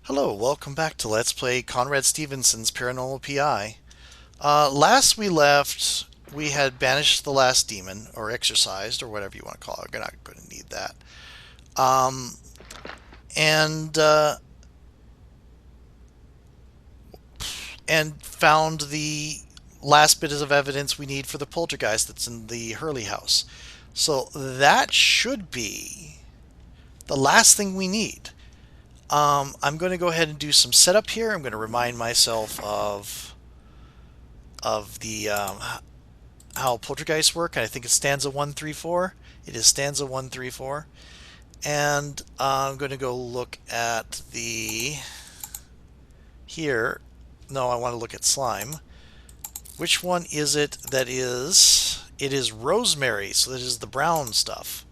Hello, welcome back to Let's Play Conrad Stevenson's Paranormal PI. Last we left, we had banished the last demon, or exorcised, or whatever you want to call it. We're not going to need that. Um, and uh, and found the last bit of evidence we need for the poltergeist that's in the Hurley house. So that should be the last thing we need. I'm going to go ahead and do some setup here. I'm going to remind myself of the how poltergeists work. I think it's stanza 134. It is stanza 134. And I'm going to go look at the here. No, I want to look at slime. Which one is it that is? It is rosemary, so that is the brown stuff.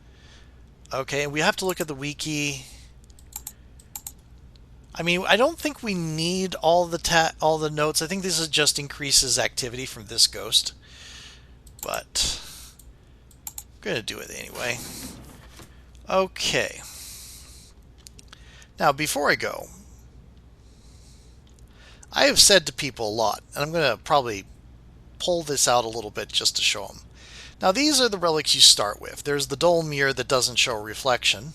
Okay, and we have to look at the wiki. I mean, I don't think we need all the notes. I think this is just increases activity from this ghost. But I'm going to do it anyway. Okay. Now, before I go, I have said to people a lot, and I'm going to probably pull this out a little bit just to show them. Now, these are the relics you start with. There's the dull mirror that doesn't show reflection,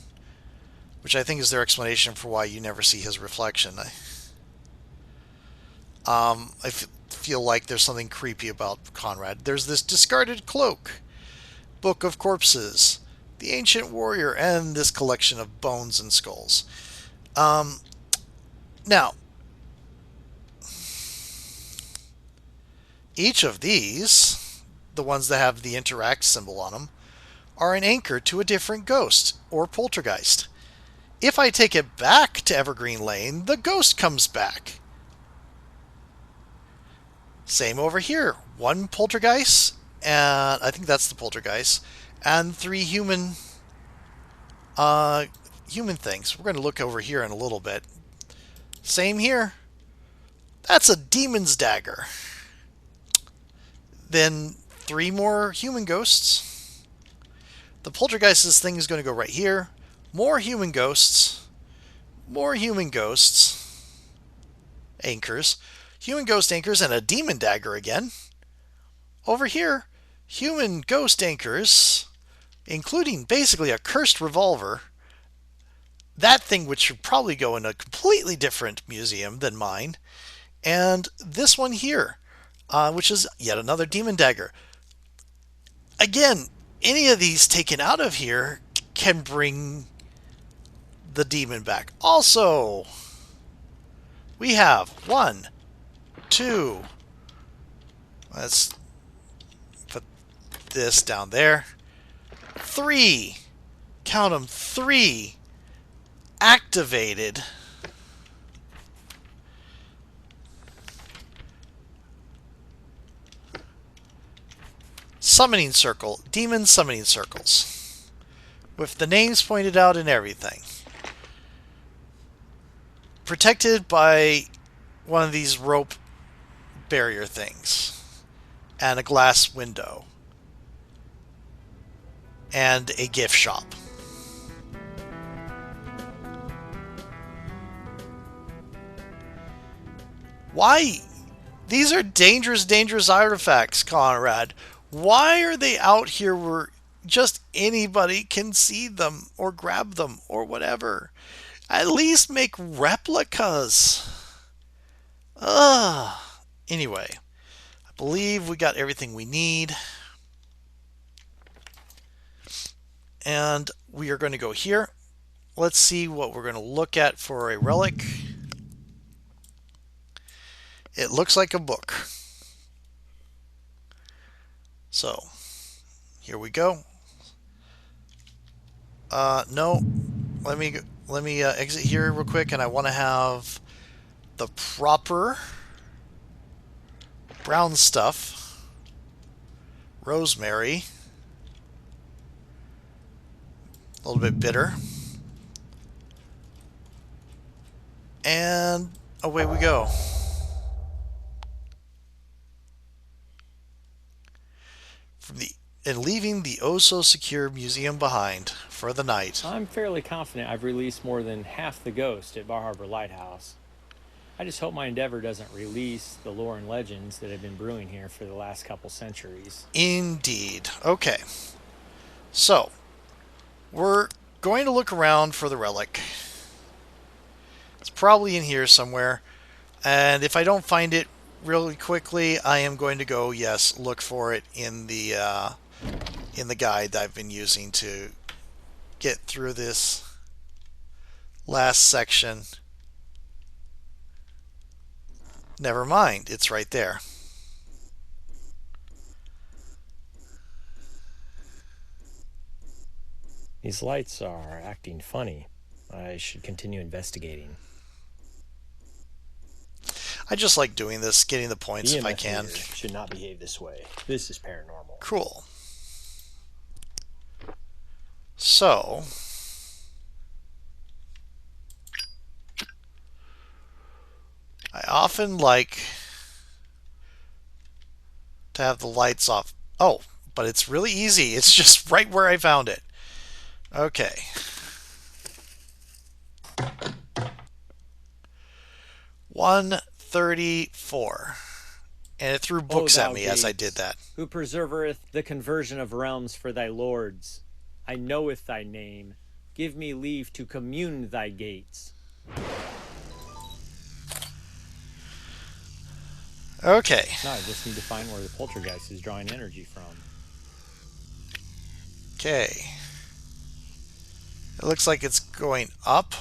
which I think is their explanation for why you never see his reflection. I feel like there's something creepy about Conrad. There's this discarded cloak, Book of Corpses, the Ancient Warrior, and this collection of bones and skulls. Now, each of these, the ones that have the interact symbol on them, are an anchor to a different ghost or poltergeist. If I take it back to Evergreen Lane, the ghost comes back. Same over here. One poltergeist, and I think that's the poltergeist, and three human things. We're going to look over here in a little bit. Same here. That's a demon's dagger. Then three more human ghosts. The poltergeist's thing is going to go right here. More human ghosts. More human ghosts. Anchors. Human ghost anchors and a demon dagger again. Over here, human ghost anchors, including basically a cursed revolver. That thing which should probably go in a completely different museum than mine. And this one here, which is yet another demon dagger. Again, any of these taken out of here can bring the demon back. Also, we have one, two, let's put this down there, three, count them, three activated summoning circle, demon summoning circles, with the names pointed out and everything. Protected by one of these rope barrier things, and a glass window, and a gift shop. Why? These are dangerous, dangerous artifacts, Conrad. Why are they out here where just anybody can see them or grab them or whatever? At least make replicas. Ugh. Anyway, I believe we got everything we need. And we are going to go here. Let's see what we're going to look at for a relic. It looks like a book. So, here we go. No, let me exit here real quick, and I want to have the proper brown stuff, rosemary, a little bit bitter, and away we go. And leaving the oh-so-secure museum behind for the night. I'm fairly confident I've released more than half the ghost at Bar Harbor Lighthouse. I just hope my endeavor doesn't release the lore and legends that have been brewing here for the last couple centuries. Indeed. Okay. So, we're going to look around for the relic. It's probably in here somewhere. And if I don't find it really quickly, I am going to go, yes, look for it in the guide that I've been using to get through this last section. Never mind, it's right there. These lights are acting funny. I should continue investigating. I just like doing this, getting the points if I can. Should not behave this way. This is paranormal. Cool. So, I often like to have the lights off. Oh, but it's really easy. It's just right where I found it. Okay. $134. And it threw books at me as I did that. Who preservereth the conversion of realms for thy lords? I knoweth thy name. Give me leave to commune thy gates. Okay. Now I just need to find where the poltergeist is drawing energy from. Okay. It looks like it's going up.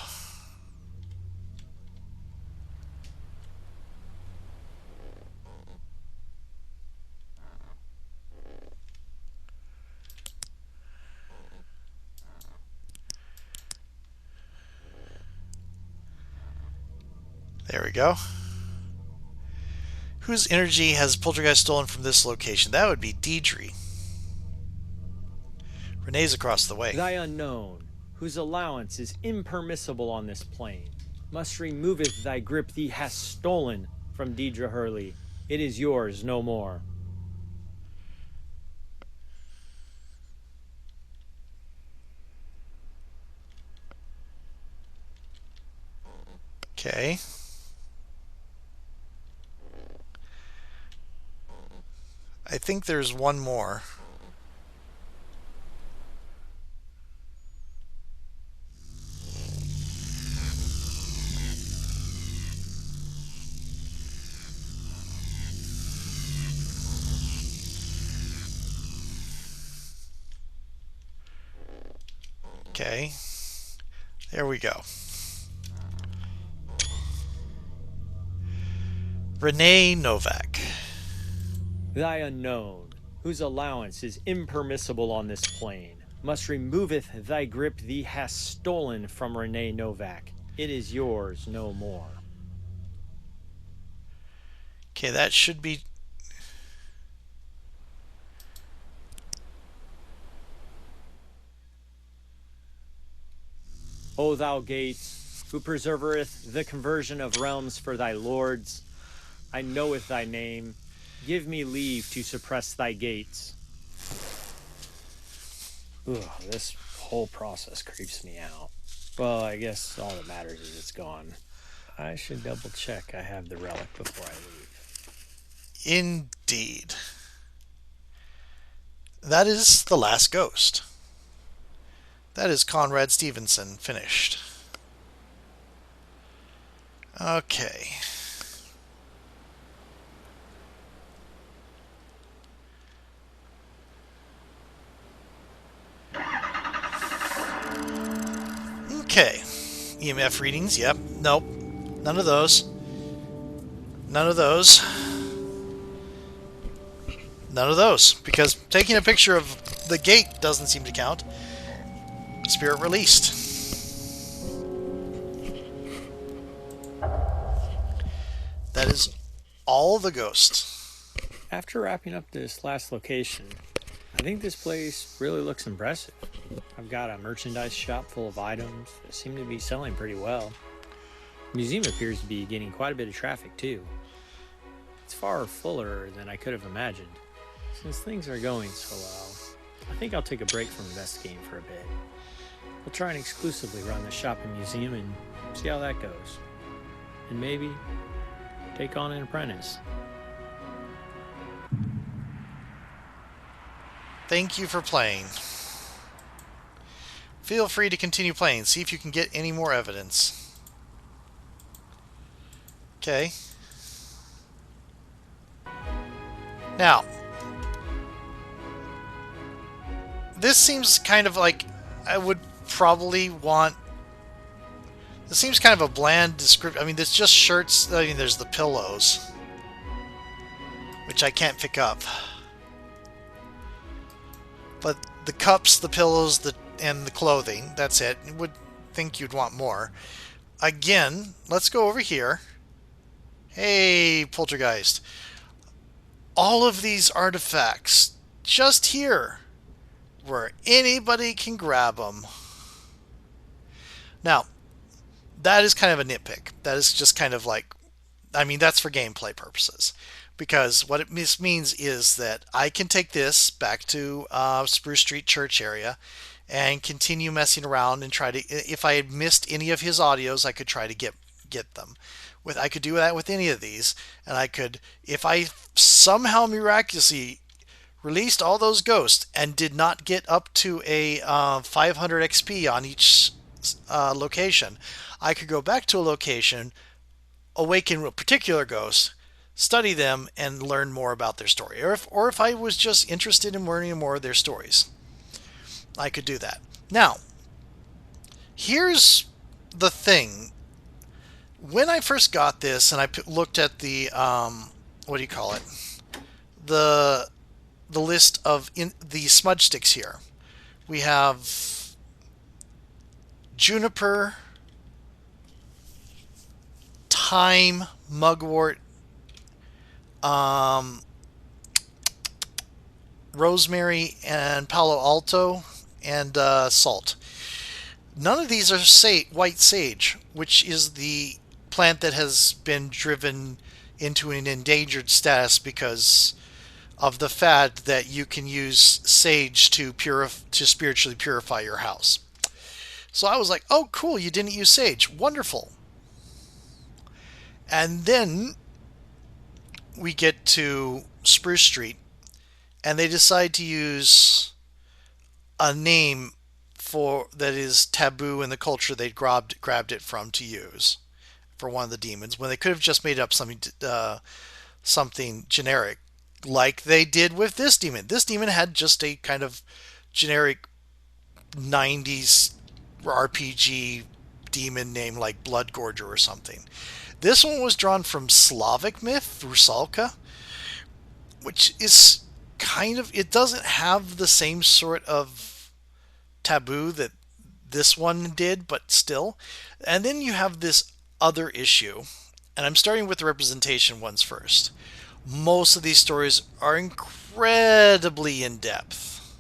There we go. Whose energy has Poltergeist stolen from this location? That would be Deidre. Renee's across the way. Thy unknown, whose allowance is impermissible on this plane, must removeth thy grip thee hast stolen from Deidre Hurley. It is yours no more. Okay. I think there's one more. Okay. There we go. Renee Novak. Thy unknown, whose allowance is impermissible on this plane, must removeth thy grip thee hast stolen from Renee Novak. It is yours no more. Okay, that should be... O thou gates, who preservereth the conversion of realms for thy lords, I knoweth thy name. Give me leave to suppress thy gates. Ugh, this whole process creeps me out. Well, I guess all that matters is it's gone. I should double check I have the relic before I leave. Indeed. That is the last ghost. That is Conrad Stevenson finished. Okay. Okay. EMF readings, yep. Nope. None of those. None of those. None of those. Because taking a picture of the gate doesn't seem to count. Spirit released. That is all the ghosts. After wrapping up this last location, I think this place really looks impressive. I've got a merchandise shop full of items that seem to be selling pretty well. The museum appears to be getting quite a bit of traffic too. It's far fuller than I could have imagined. Since things are going so well, I think I'll take a break from investigating for a bit. We'll try and exclusively run the shop and museum and see how that goes. And maybe take on an apprentice. Thank you for playing. Feel free to continue playing. See if you can get any more evidence. Okay. Now, this seems kind of like I would probably want... This seems kind of a bland description. I mean, there's just shirts. I mean, there's the pillows, which I can't pick up. But the cups, the pillows, and the clothing, that's it. You would think you'd want more. Again, let's go over here. Hey, Poltergeist. All of these artifacts just here where anybody can grab them. Now, that is kind of a nitpick. That is just kind of like, I mean, that's for gameplay purposes. Because what it means is that I can take this back to Spruce Street Church area and continue messing around and try to, if I had missed any of his audios, I could try to get them. I could do that with any of these, and I could, if I somehow miraculously released all those ghosts and did not get up to a 500 XP on each location, I could go back to a location, awaken a particular ghost, study them, and learn more about their story. Or if I was just interested in learning more of their stories, I could do that. Now, here's the thing. When I first got this and I looked at the, what do you call it? The list of the smudge sticks here. We have juniper, thyme, mugwort, rosemary, and palo alto, and salt. None of these are white sage, which is the plant that has been driven into an endangered status because of the fact that you can use sage to spiritually purify your house. So I was like, oh cool, you didn't use sage. Wonderful. And then we get to Spruce Street and they decide to use a name that is taboo in the culture they grabbed it from to use for one of the demons, when they could have just made up something generic like they did with this demon. This demon had just a kind of generic 90s RPG demon name like Bloodgorger or something. This one was drawn from Slavic myth, Rusalka, which is kind of, it doesn't have the same sort of taboo that this one did, but still. And then you have this other issue, and I'm starting with the representation ones first. Most of these stories are incredibly in-depth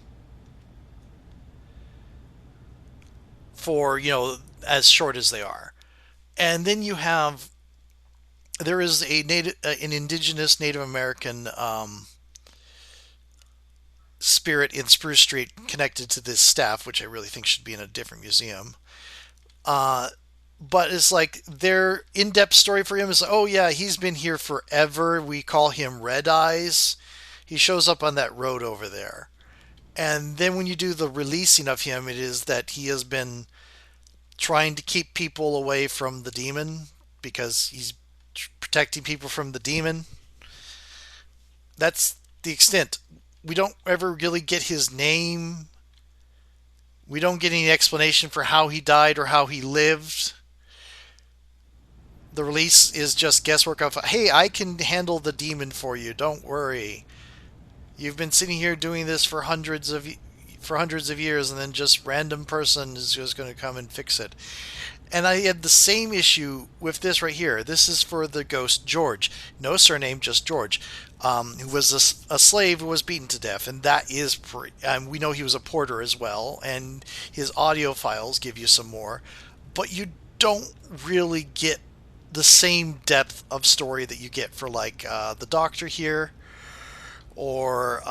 for, as short as they are. And then you have, there is an indigenous Native American spirit in Spruce Street connected to this staff, which I really think should be in a different museum. But it's like their in-depth story for him is, oh yeah, he's been here forever. We call him Red Eyes. He shows up on that road over there. And then when you do the releasing of him, it is that he has been trying to keep people away from the demon because he's protecting people from the demon. That's the extent. We don't ever really get his name. We don't get any explanation for how he died or how he lived. The release is just guesswork of, hey, I can handle the demon for you. Don't worry. You've been sitting here doing this for hundreds of years, and then just random person is just going to come and fix it. And I had the same issue with this right here. This is for the ghost George. No surname, just George. Who was a slave who was beaten to death. And that is, we know he was a porter as well. And his audio files give you some more. But you don't really get the same depth of story that you get for like the doctor here. Or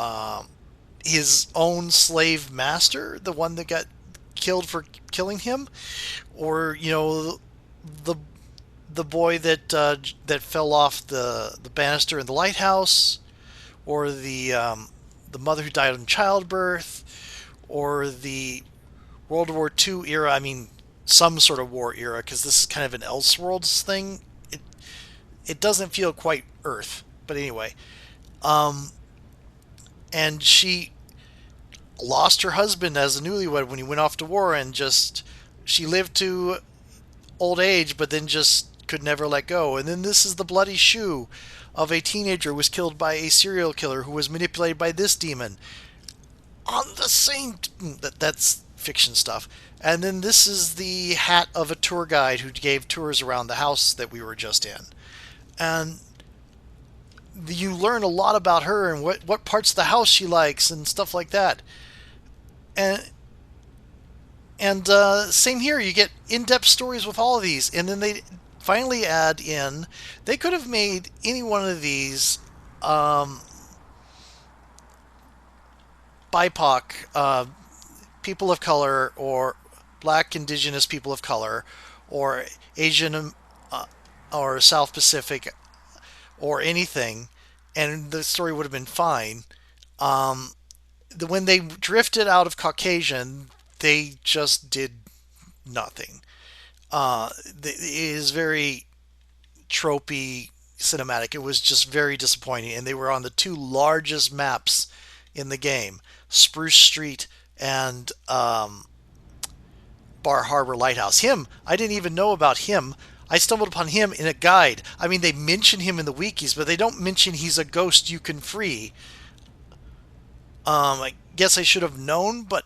his own slave master, the one that got killed for killing him, or the the boy that fell off the banister in the lighthouse, or the mother who died in childbirth, or the World War II era. I mean, some sort of war era, because this is kind of an Elseworlds thing. It it doesn't feel quite Earth, but anyway. Um, and she lost her husband as a newlywed when he went off to war, and just she lived to old age, but then just could never let go. And then this is the bloody shoe of a teenager who was killed by a serial killer who was manipulated by this demon on the same. That's fiction stuff. And then this is the hat of a tour guide who gave tours around the house that we were just in. And you learn a lot about her and what parts of the house she likes and stuff like that. And same here, you get in-depth stories with all of these, and then they finally add in. They could have made any one of these BIPOC, people of color, or Black Indigenous people of color, or Asian, or South Pacific, or anything, and the story would have been fine. Um, when they drifted out of Caucasian, they just did nothing. It is very tropey cinematic. It was just very disappointing, and they were on the two largest maps in the game, Spruce Street and Bar Harbor Lighthouse. Him, I didn't even know about him. I stumbled upon him in a guide. I mean, they mention him in the wikis, but they don't mention he's a ghost you can free. I guess I should have known, but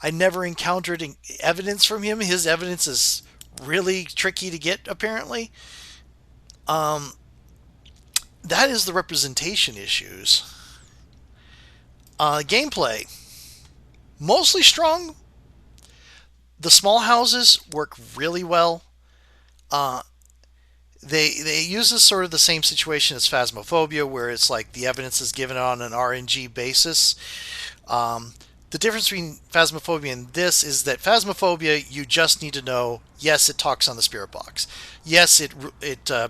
I never encountered evidence from him. His evidence is really tricky to get, apparently. Um, that is the representation issues. Gameplay, mostly strong. The small houses work really well. Uh, they use this sort of the same situation as Phasmophobia, where it's like the evidence is given on an RNG basis. Um, the difference between Phasmophobia and this is that Phasmophobia, you just need to know, yes, it talks on the spirit box. Yes, it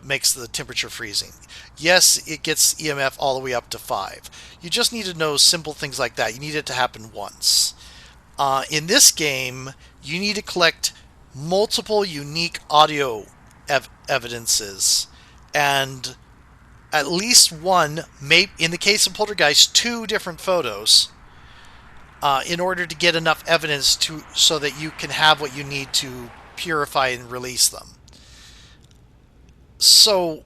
makes the temperature freezing. Yes, it gets EMF all the way up to 5. You just need to know simple things like that. You need it to happen once. In this game, you need to collect multiple unique audio evidences, and at least one, maybe in the case of Poltergeist, two different photos, in order to get enough evidence so that you can have what you need to purify and release them. So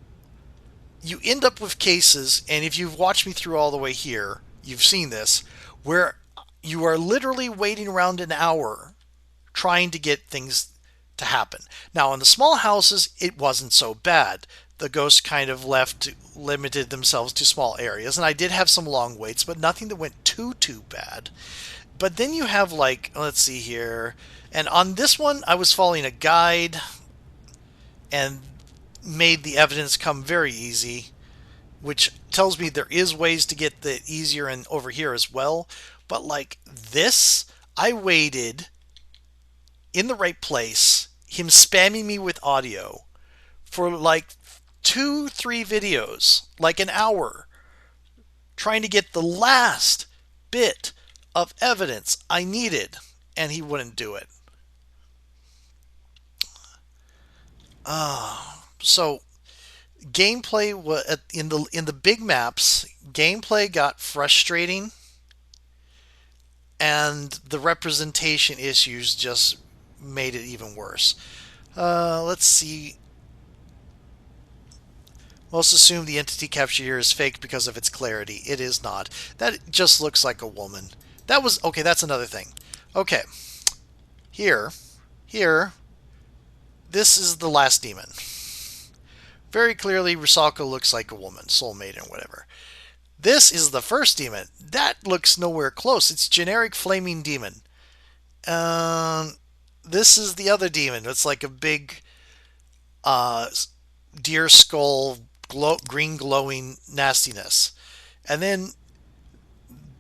you end up with cases, and if you've watched me through all the way here, you've seen this, where you are literally waiting around an hour trying to get things to happen. Now, in the small houses, it wasn't so bad. The ghosts kind of limited themselves to small areas, and I did have some long waits, but nothing that went too bad. But then you have, like, let's see here, and on this one, I was following a guide and made the evidence come very easy, which tells me there is ways to get the easier and over here as well. But like this, I waited in the right place, him spamming me with audio for like 2-3 videos, like an hour, trying to get the last bit of evidence I needed, and he wouldn't do it. So gameplay in the big maps, gameplay got frustrating, and the representation issues just made it even worse. Let's see. Most assume the entity capture here is fake because of its clarity. It is not. That just looks like a woman. That was okay. That's another thing. Okay, here, this is the last demon. Very clearly, Rusalka looks like a woman, soul maiden, whatever. This is the first demon. That looks nowhere close. It's generic flaming demon. This is the other demon. It's like a big deer skull, green glowing nastiness. And then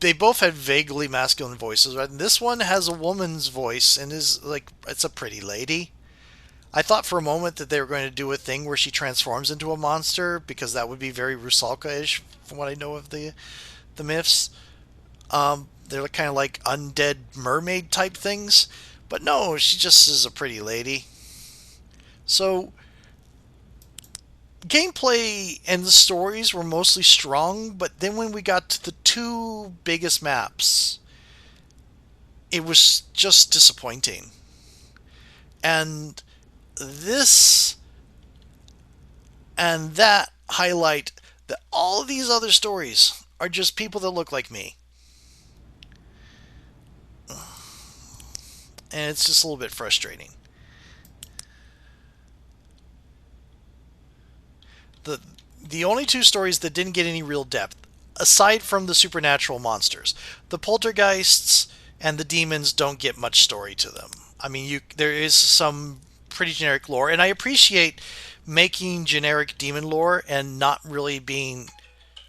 they both had vaguely masculine voices, right? And this one has a woman's voice and is like it's a pretty lady. I thought for a moment that they were going to do a thing where she transforms into a monster because that would be very Rusalka-ish from what I know of the myths. They're kind of like undead mermaid type things, but no, she just is a pretty lady. So gameplay and the stories were mostly strong, but then when we got to the two biggest maps, it was just disappointing. And this and that highlight that all of these other stories are just people that look like me. And it's just a little bit frustrating. The the only two stories that didn't get any real depth, aside from the supernatural monsters, the poltergeists and the demons don't get much story to them. I mean, there is some pretty generic lore, and I appreciate making generic demon lore and not really being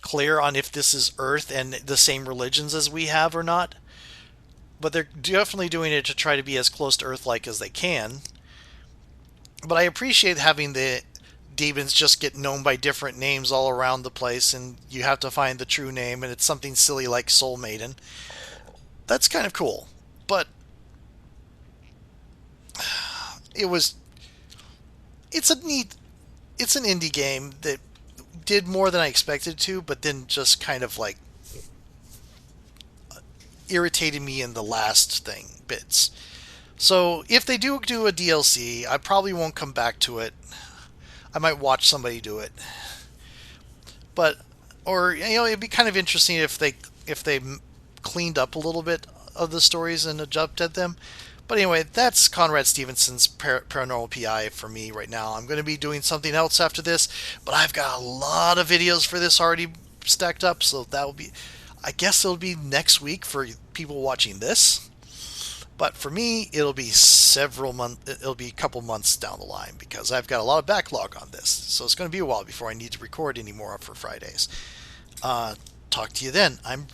clear on if this is Earth and the same religions as we have or not. But they're definitely doing it to try to be as close to Earth-like as they can. But I appreciate having the demons just get known by different names all around the place, and you have to find the true name, and it's something silly like Soul Maiden. That's kind of cool. But it was it's a neat it's an indie game that did more than I expected to, but then just kind of like irritated me in the last thing bits. So if they do a DLC, I probably won't come back to it. I might watch somebody do it, but or it'd be kind of interesting if they cleaned up a little bit of the stories and adjusted them. But anyway, that's Conrad Stevenson's Paranormal PI for me right now. I'm going to be doing something else after this, but I've got a lot of videos for this already stacked up, so that will be, I guess it'll be next week for people watching this. But for me, it'll be several months. It'll be a couple months down the line because I've got a lot of backlog on this. So it's going to be a while before I need to record anymore for Fridays. Talk to you then. I'm